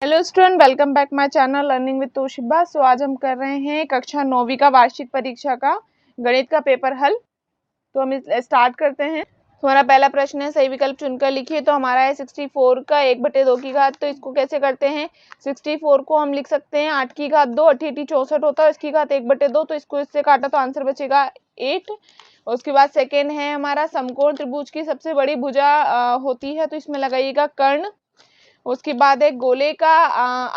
Hello student, welcome back my channel learning with Toshiba. So आज हम कर रहे हैं कक्षा 9वीं का वार्षिक परीक्षा का गणित का पेपर हल। तो हम स्टार्ट करते हैं। हमारा पहला प्रश्न है, सही विकल्प चुनकर लिखिए। तो हमारा है 64 का 1/2 की घात। तो इसको कैसे करते हैं, 64 को हम लिख सकते हैं 8 की घात 2, 8 64 होता है, इसकी घात 1/2। तो इसको इससे काटा तो आंसर बचेगा 8। उसके बाद सेकेंड है हमारा, समकोण त्रिभुज की सबसे बड़ी भुजा होती है, तो इसमें लगाइएगा कर्ण। उसके बाद एक गोले का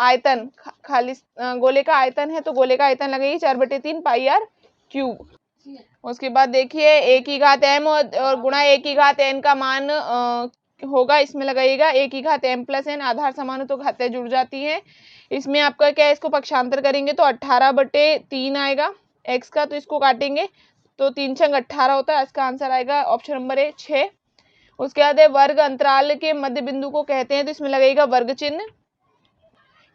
आयतन, खाली गोले का आयतन है, तो गोले का आयतन लगाइए 4/3 पाई आर क्यूब। उसके बाद देखिए a की घात m और गुणा a की घात n का मान होगा, इसमें लगाइएगा a की घात m प्लस n। आधार समान हो तो घातें जुड़ जाती हैं। इसमें आपका क्या है, इसको पक्षांतर करेंगे तो 18/3 आएगा x का। तो इसको काटेंगे तो 3 छंग 18 होता है। इसका आंसर आएगा ऑप्शन नंबर ए 6। उसके बाद वर्ग अंतराल के मध्य बिंदु को कहते हैं, तो इसमें लगेगा वर्ग चिन्ह।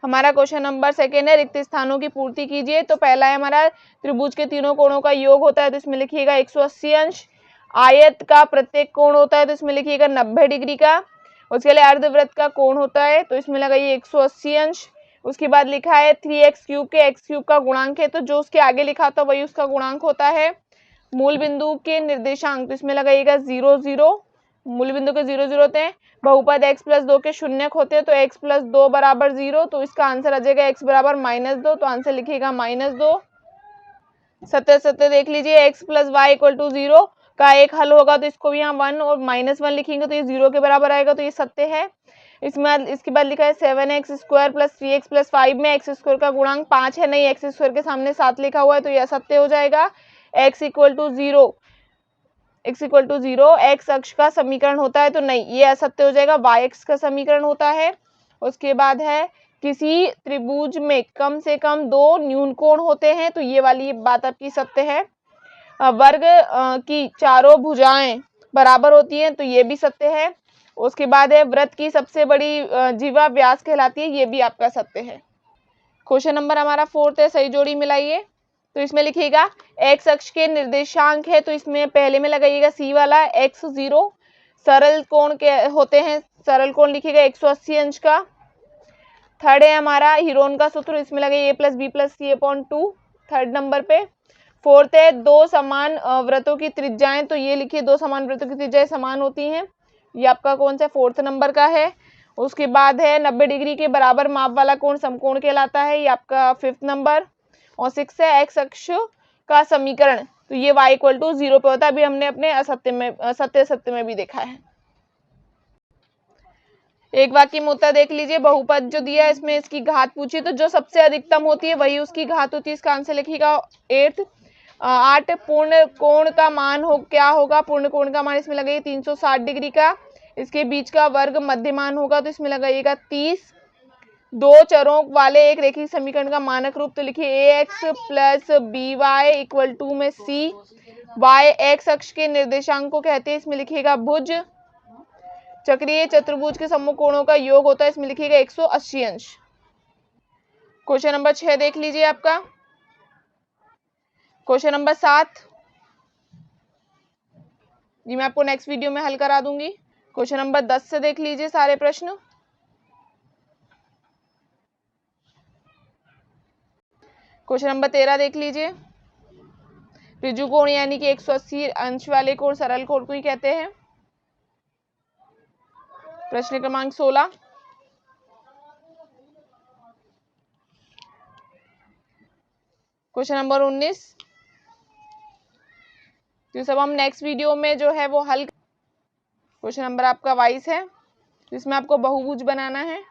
हमारा क्वेश्चन नंबर सेकेंड है, रिक्त स्थानों की पूर्ति कीजिए। तो पहला है हमारा, त्रिभुज के तीनों कोणों का योग होता है, तो इसमें लिखिएगा 180 अंश। आयत का प्रत्येक कोण होता है, तो इसमें लिखिएगा 90 डिग्री का। उसके लिए अर्धवृत्त का कोण होता है, तो इसमें लगाइए 180 अंश। उसके बाद लिखा है 3x³ के x³ का गुणांक है, तो जो उसके आगे लिखा था वही उसका गुणांक होता है। मूल बिंदु के निर्देशांक, तो इसमें लगाइएगा 0 0। मूल बिंदु के 0 0 होते हैं। बहुपद x + 2 के शून्यक होते हैं, तो x + 2 = 0। तो इसका आंसर आ जाएगा x = -2। तो आंसर लिखिएगा -2। सत्य सत्य देख लीजिए, x + y = 0 का एक हल होगा, तो इसको भी यहाँ 1 और -1 लिखेंगे तो ये 0 के बराबर आएगा, तो ये सत्य है। इसके बाद लिखा है 7x² + 3x + 5 में x² का गुणांक 5 है, नहीं x² के सामने 7 लिखा हुआ है, तो ये असत्य हो जाएगा। x = 0, x अक्ष का समीकरण होता है, तो नहीं, ये असत्य हो जाएगा। y अक्ष का समीकरण होता है। उसके बाद है, किसी त्रिभुज में कम से कम 2 न्यून कोण होते हैं, तो ये वाली बात आपकी सत्य है। वर्ग की चारों भुजाएं बराबर होती हैं, तो ये भी सत्य है। उसके बाद है, वृत्त की सबसे बड़ी जीवा व्यास कहलाती है, ये भी आपका सत्य है। क्वेश्चन नंबर हमारा 4th है, सही जोड़ी मिलाइए। तो इसमें लिखिएगा x अक्ष के निर्देशांक है, तो इसमें पहले में लगाइएगा c वाला x0। सरल कोण के होते हैं, सरल कोण लिखिएगा 180 अंश का। थर्ड है हमारा हीरोन का सूत्र, इसमें लगाइए a + b + c/2 third number पे। फोर्थ है, 2 समान वृत्तों की त्रिज्याएं, तो ये लिखिए 2 समान वृत्तों की त्रिज्याएं समान होती हैं। ये आपका कौन सा 4th नंबर का है। उसके बाद है, 90 डिग्री के बराबर माप वाला कोण समकोण कहलाता है, ये आपका 5th नंबर। और 6 है, x अक्ष का समीकरण, तो ये y = 0 पे होता है। अभी हमने अपने सत्य में भी देखा है। एक वाक्य में उत्तर देख लीजिए। बहुपद जो दिया है, इसमें इसकी घात पूछी, तो जो सबसे अधिकतम होती है वही उसकी घात होती है। इसका आंसर लिखिएगा 8। पूर्ण कोण का मान क्या होगा, पूर्ण कोण का मान इसमें लगाइए 360 डिग्री का। इसके बीच का वर्ग मध्यमान होगा, तो इसमें लगाइएगा 30। 2 चरों वाले एक रेखीय समीकरण का मानक रूप, तो लिखिए ax + by = 2 में c। y x अक्ष के निर्देशांक को कहते हैं, इसमें लिखिएगा भुज। चक्रीय चतुर्भुज के सम्मुख कोणों का योग होता है, इसमें लिखिएगा 180 अंश। क्वेश्चन नंबर 6 देख लीजिए आपका। क्वेश्चन नंबर 7 जी मैं आपको नेक्स्ट वीडियो में हल करा दूंगी। क्वेश्चन नंबर 10 से देख लीजिए सारे प्रश्न। क्वेश्चन नंबर 13 देख लीजिए। ऋजु कोण यानी कि 180 अंश वाले कोण सरल कोण को ही कहते हैं। प्रश्न क्रमांक 16। Question number 19। तो सब हम नेक्स्ट वीडियो में जो है वो हल। क्वेश्चन नंबर आपका 22 है, जिसमें आपको बहुभुज बनाना है।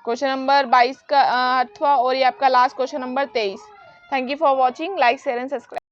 क्वेश्चन नंबर 22 का 8वां और ये आपका last question number 23। Thank you for watching. Like share and subscribe.